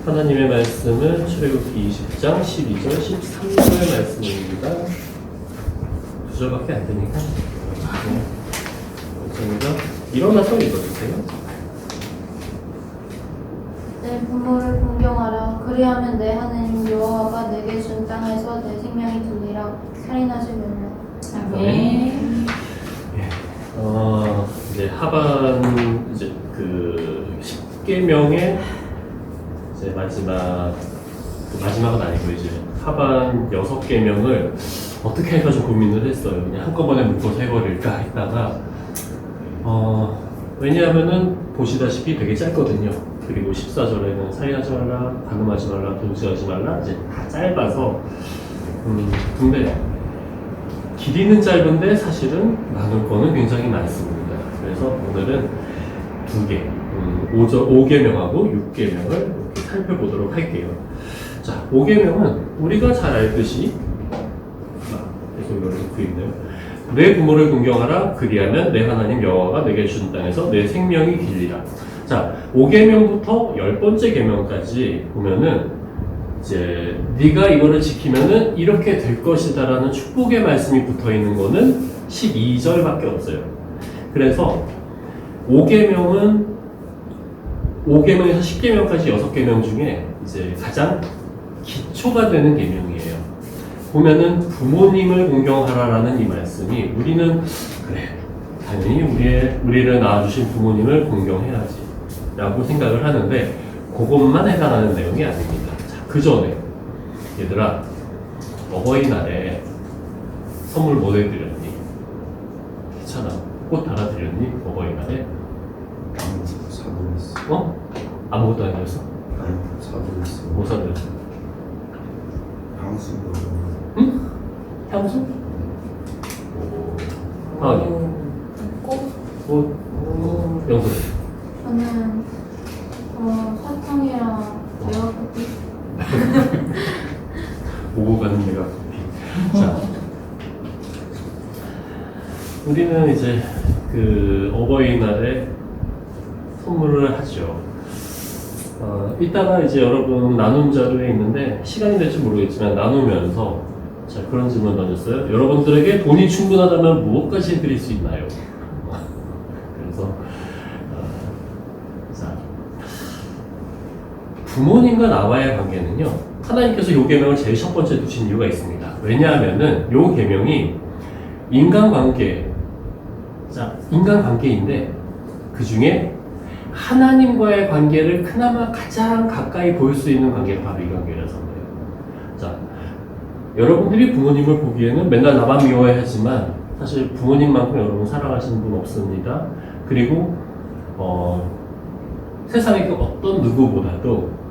하나님의 말씀은 출애굽기 20장 12절 13절 말씀입니다. 2절밖에 안 되니까 감사합니다. 일어나서 읽어주세요. 내 부모를 공경하라. 그리하면 내 하나님 여호와가 내게 준 땅에서 내 생명이 들리라. 살인하지 말라. 아멘. 이제 하반 이제 그 10계명의 이제 마지막은 아니고 이제 하반 6계명을 어떻게 할까 좀 고민을 했어요. 그냥 한꺼번에 묶어서 해버릴까 했다가 왜냐하면은 보시다시피 되게 짧거든요. 그리고 14절에는 살인하지 말라, 간음하지 말라, 도둑질하지 말라 이제 다 짧아서 근데 길이는 짧은데 사실은 나눌 거는 굉장히 많습니다. 그래서 오늘은 2개, 5계명하고 6계명을 이렇게 살펴보도록 할게요. 자, 5계명은 우리가 잘 알듯이 계속 이걸 듣고 있네요. 내 부모를 공경하라. 그리하면 내 하나님 여호와가 내게 준 땅에서 내 생명이 길리라. 자, 5계명부터 10번째 계명까지 보면은 이제 네가 이거를 지키면은 이렇게 될 것이다라는 축복의 말씀이 붙어 있는 거는 12절밖에 없어요. 그래서 5계명에서 10계명까지 6계명 중에 이제 가장 기초가 되는 계명이에요. 보면은 부모님을 공경하라라는 이 말씀이 우리는 그래 당연히 우리를 낳아주신 부모님을 공경해야지 라고 생각을 하는데 그것만 해당하는 내용이 아닙니다. 그 전에 얘들아 어버이날에 선물 뭐 해드렸니? 괜찮아. 꽃 달아드렸니? 어버이날에? 사드렸어. 아무것도 안 해줬어? 아니, 사드렸어. 뭐 사드렸어? 향수. 응? 향수? 아니 꽃? 영수 저는 사탕이랑 메가쿠키. 오고 가는 내가 커피. 자, 우리는 이제 그 어버이날에 선물을 하죠. 이따가 이제 여러분 나눔 자료에 있는데 시간이 될지 모르겠지만 나누면서 자 그런 질문 던졌어요. 여러분들에게 돈이 충분하다면 무엇까지 해드릴 수 있나요? 그래서 자 부모님과 나와의 관계는요. 하나님께서 요 계명을 제일 첫 번째 두신 이유가 있습니다. 왜냐하면은 요 계명이 인간관계, 자 인간관계인데 그 중에 하나님과의 관계를 그나마 가장 가까이 볼 수 있는 관계가 바로 이 관계라서 그래요. 자, 여러분들이 부모님을 보기에는 맨날 나만 미워해 하지만 사실 부모님만큼 여러분 사랑하시는 분 없습니다. 그리고 세상의 그 어떤 누구보다도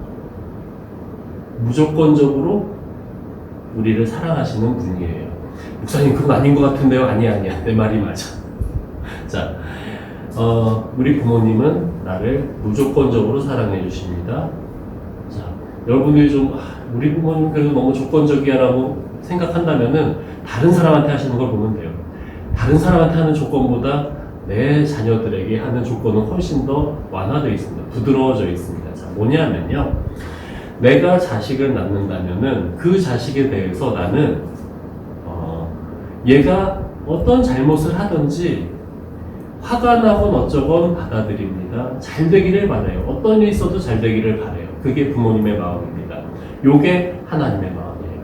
무조건적으로 우리를 사랑하시는 분이에요. 목사님 그건 아닌 것 같은데요? 아니야 내 말이 맞아. 자, 우리 부모님은 나를 무조건적으로 사랑해 주십니다. 자, 여러분들이 좀 우리 부모님 그래도 너무 조건적이야 라고 생각한다면은 다른 사람한테 하시는 걸 보면 돼요. 다른 사람한테 하는 조건보다 내 자녀들에게 하는 조건은 훨씬 더 완화되어 있습니다. 부드러워져 있습니다. 자, 뭐냐면요. 내가 자식을 낳는다면은 그 자식에 대해서 나는 얘가 어떤 잘못을 하든지 화가 나건 어쩌건 받아들입니다. 잘 되기를 바라요. 어떤 일이 있어도 잘 되기를 바라요. 그게 부모님의 마음입니다. 요게 하나님의 마음이에요.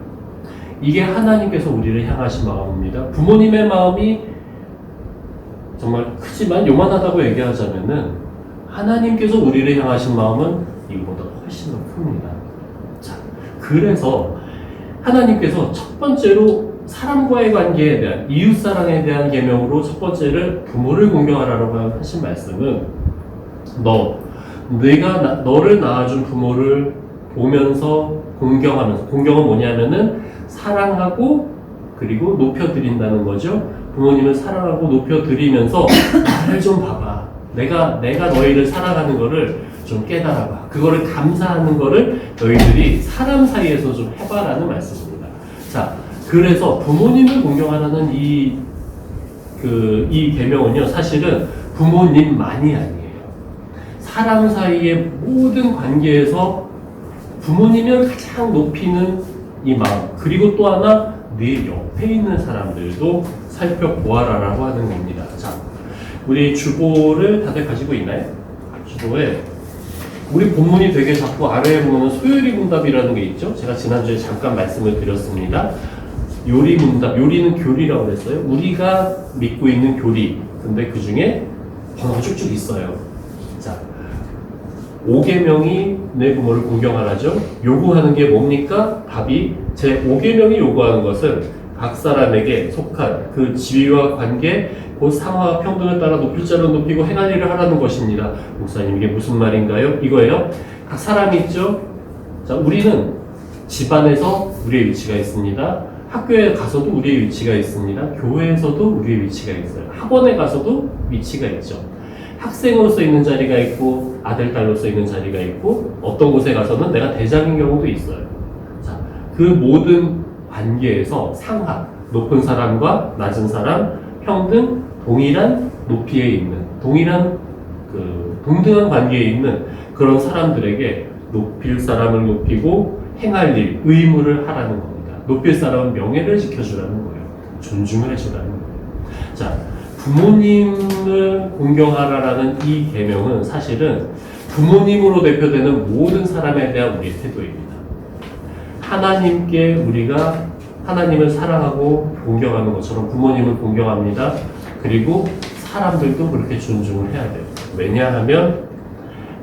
이게 하나님께서 우리를 향하신 마음입니다. 부모님의 마음이 정말 크지만 요만하다고 얘기하자면은 하나님께서 우리를 향하신 마음은 이거보다 훨씬 더 큽니다. 자, 그래서 하나님께서 첫 번째로 사람과의 관계에 대한 이웃사랑에 대한 계명으로 첫 번째를 부모를 공경하라고 하신 말씀은 내가 너를 낳아준 부모를 보면서 공경하면서 공경은 뭐냐면은 사랑하고 그리고 높여드린다는 거죠. 부모님을 사랑하고 높여드리면서 나를 좀 봐봐. 내가 너희를 사랑하는 거를 좀 깨달아봐. 그거를 감사하는 거를 너희들이 사람 사이에서 좀 해봐라는 말씀입니다. 자, 그래서 부모님을 공경하라는 이 계명은요, 사실은 부모님만이 아니에요. 사람 사이의 모든 관계에서 부모님을 가장 높이는 이 마음, 그리고 또 하나 네 옆에 있는 사람들도 살펴보아라라고 하는 겁니다. 자, 우리 주보를 다들 가지고 있나요? 주보에 우리 본문이 되게 자꾸 아래에 보면 소요리 문답이라는 게 있죠. 제가 지난주에 잠깐 말씀을 드렸습니다. 요리 문답, 요리는 교리라고 그랬어요. 우리가 믿고 있는 교리. 근데 그 중에 번호가 쭉쭉 있어요. 자, 5계명이 내 부모를 공경하라죠. 요구하는 게 뭡니까? 답이 제 5계명이 요구하는 것은 각 사람에게 속한 그 지위와 관계, 그 상하와 평등을 따라 높일 자로 높이고 행할 일을 하라는 것입니다. 목사님, 이게 무슨 말인가요? 이거예요. 각 사람이 있죠. 자, 우리는 집안에서 우리의 위치가 있습니다. 학교에 가서도 우리의 위치가 있습니다. 교회에서도 우리의 위치가 있어요. 학원에 가서도 위치가 있죠. 학생으로서 있는 자리가 있고 아들, 딸로서 있는 자리가 있고 어떤 곳에 가서는 내가 대장인 경우도 있어요. 자, 그 모든 관계에서 상하, 높은 사람과 낮은 사람, 평등, 동일한 높이에 있는, 동일한 동등한 관계에 있는 그런 사람들에게 높일 사람을 높이고 행할 일, 의무를 하라는 겁니다. 높일 사람은 명예를 지켜주라는 거예요. 존중을 해주라는 거예요. 자, 부모님을 공경하라라는 이 계명은 사실은 부모님으로 대표되는 모든 사람에 대한 우리의 태도입니다. 하나님께 우리가 하나님을 사랑하고 공경하는 것처럼 부모님을 공경합니다. 그리고 사람들도 그렇게 존중을 해야 돼요. 왜냐하면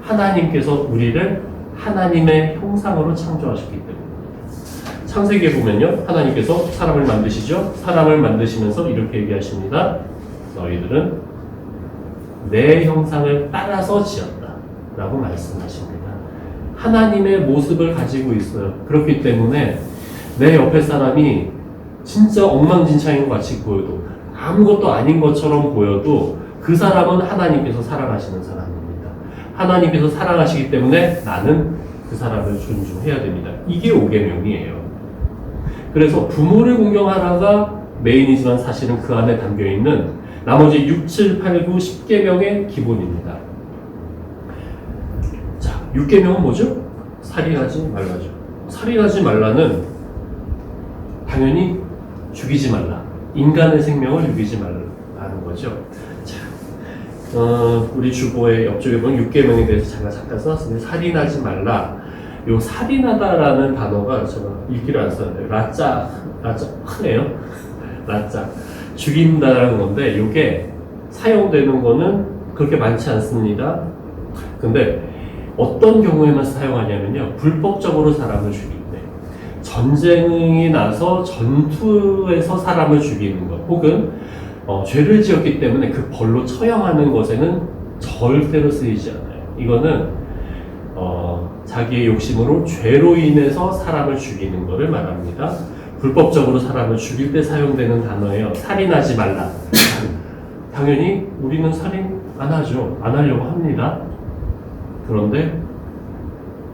하나님께서 우리를 하나님의 형상으로 창조하셨기 때문에. 창세기에 보면요, 하나님께서 사람을 만드시죠. 사람을 만드시면서 이렇게 얘기하십니다. 너희들은 내 형상을 따라서 지었다 라고 말씀하십니다. 하나님의 모습을 가지고 있어요. 그렇기 때문에 내 옆에 사람이 진짜 엉망진창인 것 같이 보여도, 아무것도 아닌 것처럼 보여도 그 사람은 하나님께서 사랑하시는 사람입니다. 하나님께서 사랑하시기 때문에 나는 그 사람을 존중해야 됩니다. 이게 5계명이에요. 그래서 부모를 공경하라가 메인이지만 사실은 그 안에 담겨있는 나머지 6, 7, 8, 9, 10계명의 기본입니다. 자, 6계명은 뭐죠? 살인하지 말라죠. 살인하지 말라는 당연히 죽이지 말라. 인간의 생명을 죽이지 말라는 거죠. 자, 우리 주보의 옆쪽에 보면 6계명에 대해서 제가 잠깐 써놨습니다. 살인하지 말라. 요 살인하다라는 단어가 제가 읽기를 안 썼는데 라짜 크네요. 라짜 죽인다라는 건데 이게 사용되는 거는 그렇게 많지 않습니다. 근데 어떤 경우에만 사용하냐면요, 불법적으로 사람을 죽일 때, 전쟁이 나서 전투에서 사람을 죽이는 것, 혹은 죄를 지었기 때문에 그 벌로 처형하는 것에는 절대로 쓰이지 않아요. 이거는 자기의 욕심으로 죄로 인해서 사람을 죽이는 것을 말합니다. 불법적으로 사람을 죽일 때 사용되는 단어예요. 살인하지 말라. 당연히 우리는 살인 안 하죠. 안 하려고 합니다. 그런데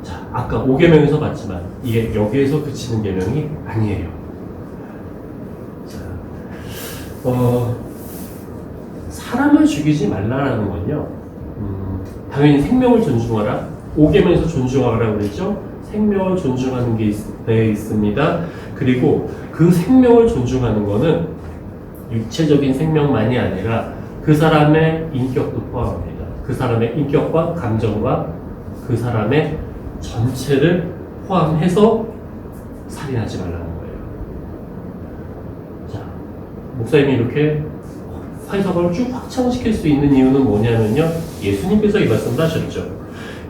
자, 아까 5계명에서 봤지만 이게 여기에서 그치는 계명이 아니에요. 자, 사람을 죽이지 말라라는 건요, 당연히 생명을 존중하라. 5계명에서 존중하라고 그랬죠. 생명을 존중하는 게 되어 있습니다. 그리고 그 생명을 존중하는 거는 육체적인 생명만이 아니라 그 사람의 인격도 포함합니다. 그 사람의 인격과 감정과 그 사람의 전체를 포함해서 살인하지 말라는 거예요. 자, 목사님이 이렇게 사회사관을 쭉 확장시킬 수 있는 이유는 뭐냐면요, 예수님께서 이 말씀을 하셨죠.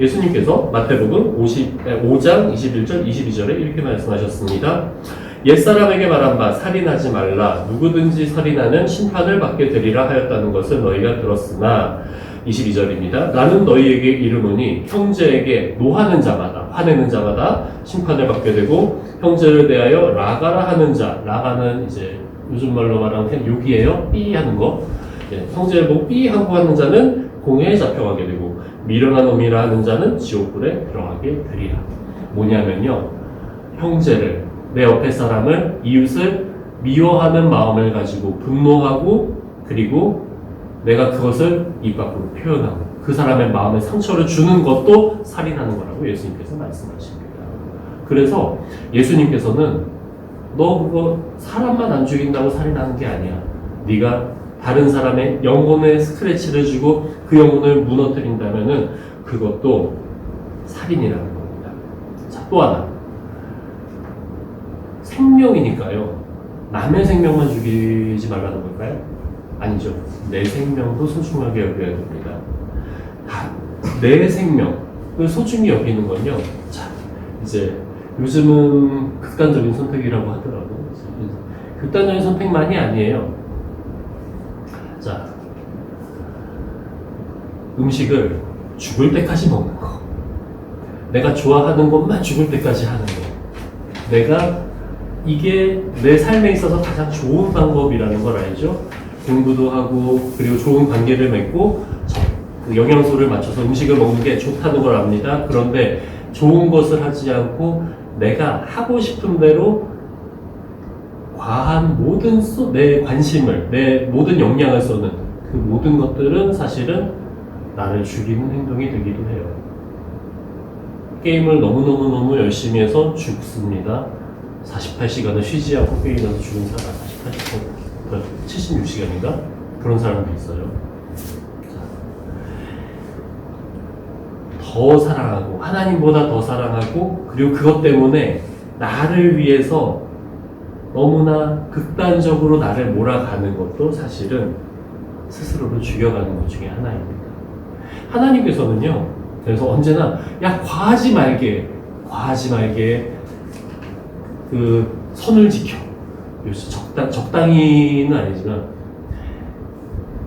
예수님께서 마태복음 5장 21절 22절에 이렇게 말씀하셨습니다. 옛사람에게 말한 바 살인하지 말라. 누구든지 살인하는 심판을 받게 되리라 하였다는 것을 너희가 들었으나, 22절입니다. 나는 너희에게 이르노니 형제에게 노하는 자마다, 화내는 자마다 심판을 받게 되고, 형제를 대하여 라가라 하는 자, 라가는 이제 요즘 말로 말하는 욕이에요. 삐 하는 거. 형제를 보고 삐 하고 하는 자는 공회에 잡혀가게 되고, 미련한 놈이라 하는 자는 지옥불에 들어가게 되리라. 뭐냐면요, 형제를, 내 옆에 사람을, 이웃을 미워하는 마음을 가지고 분노하고, 그리고 내가 그것을 입 밖으로 표현하고, 그 그 사람의 마음에 상처를 주는 것도 살인하는 거라고 예수님께서 말씀하십니다. 그래서 예수님께서는 너 그거 사람만 안 죽인다고 살인하는 게 아니야. 네가 다른 사람의 영혼에 스크래치를 주고 그 영혼을 무너뜨린다면은 그것도 살인이라는 겁니다. 자, 또 하나. 생명이니까요. 남의 생명만 죽이지 말라는 걸까요? 아니죠. 내 생명도 소중하게 여겨야 됩니다. 내 생명을 소중히 여기는 건요. 자, 이제 요즘은 극단적인 선택이라고 하더라고요. 극단적인 선택만이 아니에요. 자, 음식을 죽을 때까지 먹는 거. 내가 좋아하는 것만 죽을 때까지 하는 거. 내가 이게 내 삶에 있어서 가장 좋은 방법이라는 걸 알죠? 공부도 하고 그리고 좋은 관계를 맺고 그 영양소를 맞춰서 음식을 먹는 게 좋다는 걸 압니다. 그런데 좋은 것을 하지 않고 내가 하고 싶은 대로 과한 모든 내 관심을, 내 모든 역량을 쏘는 그 모든 것들은 사실은 나를 죽이는 행동이 되기도 해요. 게임을 너무너무 열심히 해서 죽습니다. 48시간을 쉬지 않고 게임에서 죽은 사람, 76시간인가? 그런 사람도 있어요. 더 사랑하고, 하나님보다 더 사랑하고, 그리고 그것 때문에 나를 위해서 너무나 극단적으로 나를 몰아가는 것도 사실은 스스로를 죽여가는 것 중에 하나입니다. 하나님께서는요, 그래서 언제나, 야, 과하지 말게, 그 선을 지켜. 적당히는 아니지만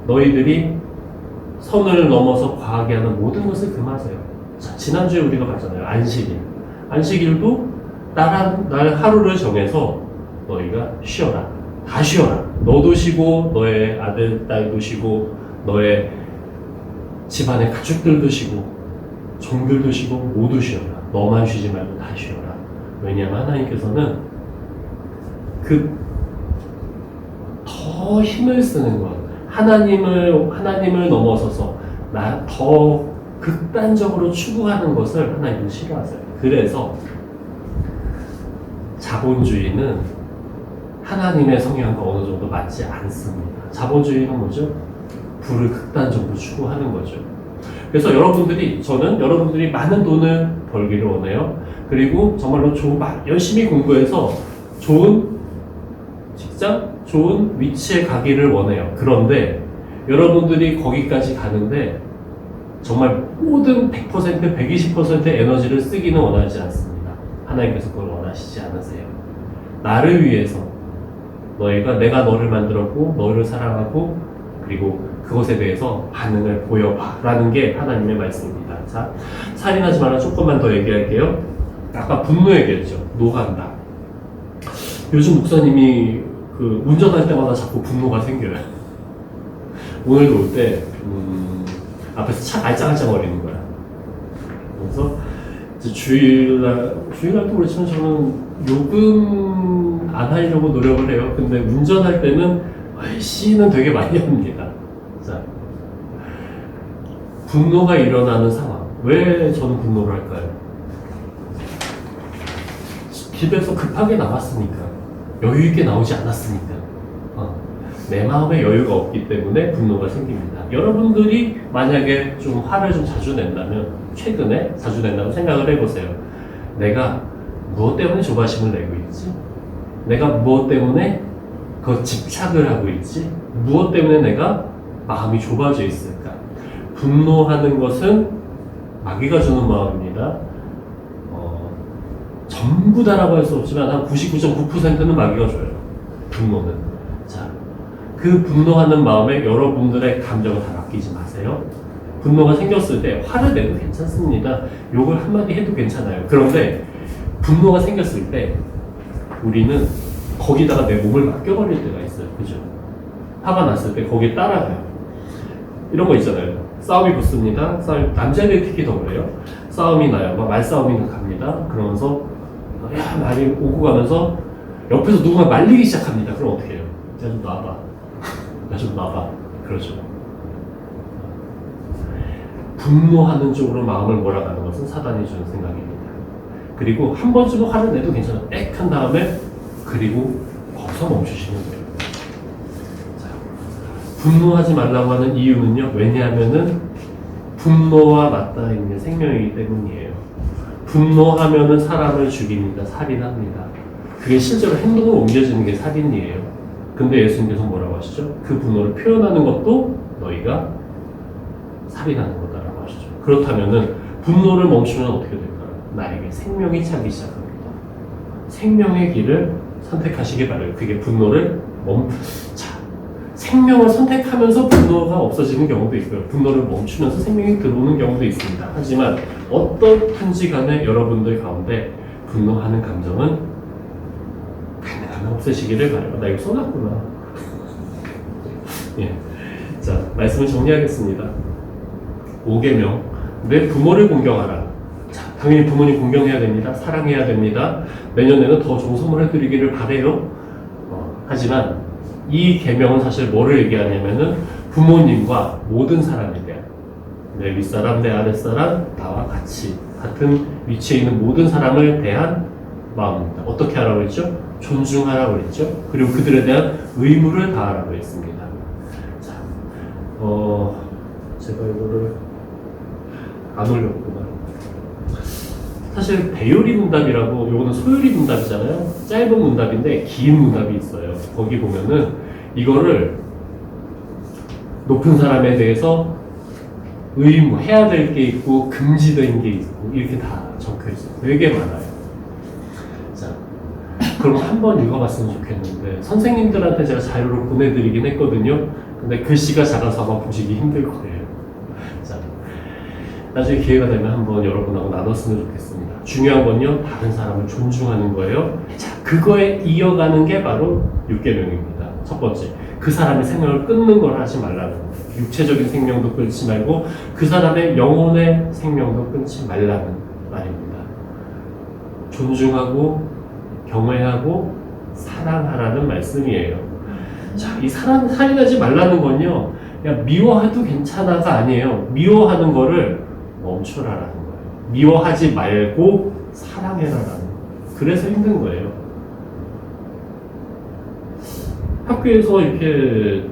너희들이 선을 넘어서 과하게 하는 모든 것을 금하세요. 자, 지난주에 우리가 봤잖아요. 안식일. 안식일도 날 하루를 정해서 너희가 쉬어라. 다 쉬어라. 너도 쉬고 너의 아들, 딸도 쉬고 너의 집안의 가축들도 쉬고 종들도 쉬고 모두 쉬어라. 너만 쉬지 말고 다 쉬어라. 왜냐하면 하나님께서는 더 힘을 쓰는 것, 하나님을 넘어서서 더 극단적으로 추구하는 것을 하나님은 싫어하세요. 그래서 자본주의는 하나님의 성향과 어느 정도 맞지 않습니다. 자본주의는 뭐죠? 부를 극단적으로 추구하는 거죠. 그래서 저는 여러분들이 많은 돈을 벌기를 원해요. 그리고 정말로 열심히 공부해서 좋은 직장, 좋은 위치에 가기를 원해요. 그런데 여러분들이 거기까지 가는데 정말 모든 100%, 120%의 에너지를 쓰기는 원하지 않습니다. 하나님께서 그걸 원하시지 않으세요. 나를 위해서 내가 너를 만들었고 너를 사랑하고 그리고 그것에 대해서 반응을 보여봐 라는 게 하나님의 말씀입니다. 자, 살인하지 말라 조금만 더 얘기할게요. 아까 분노 얘기했죠. 노한다. 요즘 목사님이 운전할 때마다 자꾸 분노가 생겨요. 오늘도 올 때 앞에서 차 알짱알짱거리는 거야. 그래서 이제 주일날도 그렇지만 저는 요금 안 하려고 노력을 해요. 근데 운전할 때는 씨는 되게 많이 합니다. 자, 분노가 일어나는 상황. 왜 저는 분노를 할까요? 집에서 급하게 나왔으니까, 여유 있게 나오지 않았으니까, 내 마음에 여유가 없기 때문에 분노가 생깁니다. 여러분들이 만약에 좀 화를 좀 자주 낸다면, 최근에 자주 낸다고 생각을 해보세요. 내가 무엇 때문에 조바심을 내고 있지? 내가 무엇 때문에 집착을 하고 있지? 무엇 때문에 내가 마음이 좁아져 있을까? 분노하는 것은 마귀가 주는 마음입니다. 전부 다라고 할 수 없지만 한 99.9%는 마귀가 줘요. 분노는. 자, 그 분노하는 마음에 여러분들의 감정을 다 맡기지 마세요. 분노가 생겼을 때 화를 내도 괜찮습니다. 욕을 한마디 해도 괜찮아요. 그런데 분노가 생겼을 때 우리는 거기다가 내 몸을 맡겨버릴 때가 있어요. 그죠? 화가 났을 때 거기에 따라가요. 이런 거 있잖아요. 싸움이 붙습니다. 남자들이 특히 더 그래요. 싸움이 나요. 말싸움이 갑니다. 그러면서 말이 오고 가면서 옆에서 누군가 말리기 시작합니다. 그럼 어떻게 해요? 야, 좀 놔봐. 야, 좀 놔봐. 그렇죠. 분노하는 쪽으로 마음을 몰아가는 것은 사단이 주는 생각입니다. 그리고 한 번쯤은 화를 내도 괜찮아. 땡 한 다음에 그리고 거기서 멈추시는 거예요. 자, 분노하지 말라고 하는 이유는요. 왜냐하면은 분노와 맞닿아 있는 생명이기 때문이에요. 분노하면은 사람을 죽입니다. 살인합니다. 그게 실제로 행동으로 옮겨지는 게 살인이에요. 근데 예수님께서 뭐라고 하시죠? 그 분노를 표현하는 것도 너희가 살인하는 거다라고 하시죠. 그렇다면은 분노를 멈추면 어떻게 될까요? 나에게 생명이 차기 시작합니다. 생명의 길을 선택하시기 바라요. 그게 분노를 생명을 선택하면서 분노가 없어지는 경우도 있고요. 분노를 멈추면서 생명이 들어오는 경우도 있습니다. 하지만 어떻든지 간에 여러분들 가운데 분노하는 감정은 가능하면 없애시기를 바라요. 나 이거 써놨구나. 예. 자, 말씀을 정리하겠습니다. 5계명. 내 부모를 공경하라. 자, 당연히 부모님 공경해야 됩니다. 사랑해야 됩니다. 내년에는 더 좋은 선물 해드리기를 바래요. 하지만 이 계명은 사실 뭐를 얘기하냐면은 부모님과 모든 사람에 대한 내 윗사람, 내 아랫사람, 나와 같은 위치에 있는 모든 사람을 대한 마음입니다. 어떻게 하라고 했죠? 존중하라고 했죠. 그리고 그들에 대한 의무를 다하라고 했습니다. 자, 제가 이거를 안 올렸구나. 사실 배요리 문답이라고, 요거는 소요리 문답이잖아요. 짧은 문답인데 긴 문답이 있어요. 거기 보면은 이거를 높은 사람에 대해서 의무, 해야 될 게 있고 금지된 게 있고 이렇게 다 적혀 있어요. 되게 많아요. 자, 그럼 한번 읽어봤으면 좋겠는데 선생님들한테 제가 자료를 보내드리긴 했거든요. 근데 글씨가 작아서 아마 보시기 힘들 거예요. 자, 나중에 기회가 되면 한번 여러분하고 나눴으면 좋겠습니다. 중요한 건요, 다른 사람을 존중하는 거예요. 자, 그거에 이어가는 게 바로 6계명입니다. 첫 번째, 그 사람의 생명을 끊는 걸 하지 말라는 거예요. 육체적인 생명도 끊지 말고 그 사람의 영혼의 생명도 끊지 말라는 말입니다. 존중하고 경외하고 사랑하라는 말씀이에요. 자, 이 살인하지 말라는 건요, 그냥 미워해도 괜찮아가 아니에요. 미워하는 거를 멈춰라라는 거예요. 미워하지 말고 사랑해라라는 거예요. 그래서 힘든 거예요. 학교에서 이렇게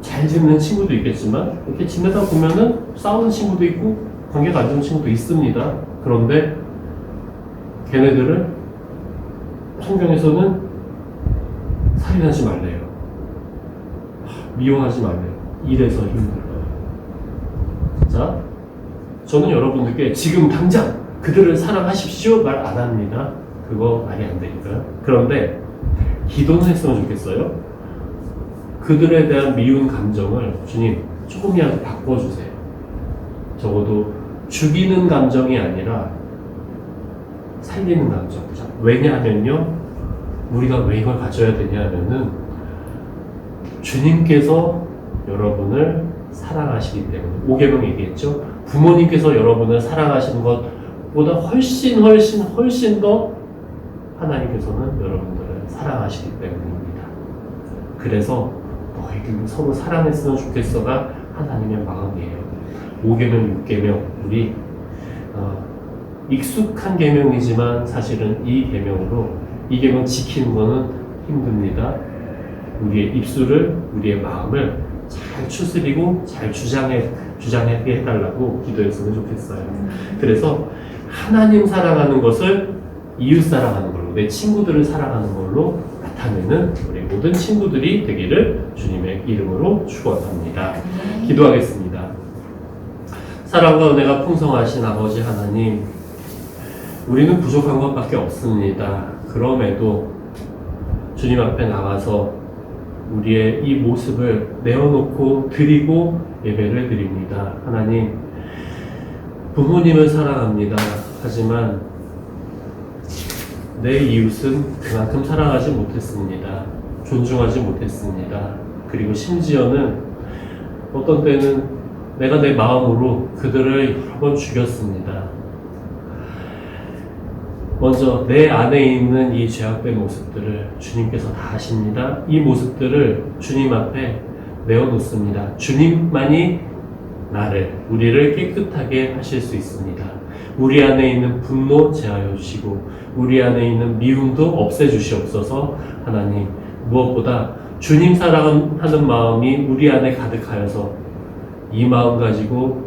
잘 지내는 친구도 있겠지만 이렇게 지내다 보면은 싸우는 친구도 있고 관계가 안 좋은 친구도 있습니다. 그런데 걔네들은 성경에서는 살인하지 말래요. 미워하지 말래요. 이래서 힘들어요. 자, 저는 여러분들께 지금 당장 그들을 사랑하십시오 말 안 합니다. 그거 말이 안 되니까요. 그런데 기도는 했으면 좋겠어요. 그들에 대한 미운 감정을 주님 조금이라도 바꿔주세요. 적어도 죽이는 감정이 아니라 살리는 감정. 자, 왜냐하면요, 우리가 왜 이걸 가져야 되냐면은 주님께서 여러분을 사랑하시기 때문에 5계명 얘기했죠. 부모님께서 여러분을 사랑하시는 것보다 훨씬 더 하나님께서는 여러분들을 사랑하시기 때문입니다. 그래서 너희들 서로 사랑했으면 좋겠어가 하나님의 마음이에요. 5계명, 6계명 우리 익숙한 계명이지만 사실은 이 계명으로 이 계명 지키는 거는 힘듭니다. 우리의 입술을, 우리의 마음을 잘 추스리고 잘 주장하게 해달라고 기도했으면 좋겠어요. 그래서 하나님 사랑하는 것을 이웃 사랑하는 걸로, 내 친구들을 사랑하는 걸로 나타내는 우리 모든 친구들이 되기를 주님의 이름으로 축원합니다. 기도하겠습니다. 사랑과 은혜가 풍성하신 아버지 하나님, 우리는 부족한 것밖에 없습니다. 그럼에도 주님 앞에 나가서 우리의 이 모습을 내어놓고 드리고 예배를 드립니다. 하나님, 부모님을 사랑합니다. 하지만 내 이웃은 그만큼 사랑하지 못했습니다. 존중하지 못했습니다. 그리고 심지어는 어떤 때는 내가 내 마음으로 그들을 여러 번 죽였습니다. 먼저 내 안에 있는 이 죄악된 모습들을 주님께서 다 아십니다. 이 모습들을 주님 앞에 내어놓습니다. 주님만이 우리를 깨끗하게 하실 수 있습니다. 우리 안에 있는 분노 제하여 주시고 우리 안에 있는 미움도 없애 주시옵소서. 하나님, 무엇보다 주님 사랑하는 마음이 우리 안에 가득하여서 이 마음 가지고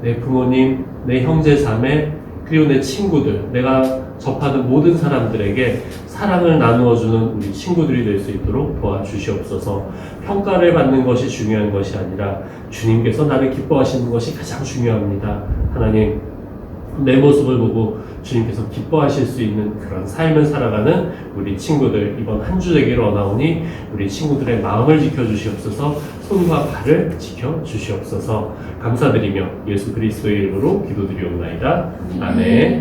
내 부모님, 내 형제 자매, 그리고 내 친구들, 내가 접하는 모든 사람들에게 사랑을 나누어주는 우리 친구들이 될 수 있도록 도와주시옵소서. 평가를 받는 것이 중요한 것이 아니라 주님께서 나를 기뻐하시는 것이 가장 중요합니다. 하나님, 내 모습을 보고 주님께서 기뻐하실 수 있는 그런 삶을 살아가는 우리 친구들, 이번 한 주 되기를 원하오니 우리 친구들의 마음을 지켜주시옵소서. 손과 발을 지켜주시옵소서. 감사드리며 예수 그리스도의 이름으로 기도드리옵나이다. 아멘.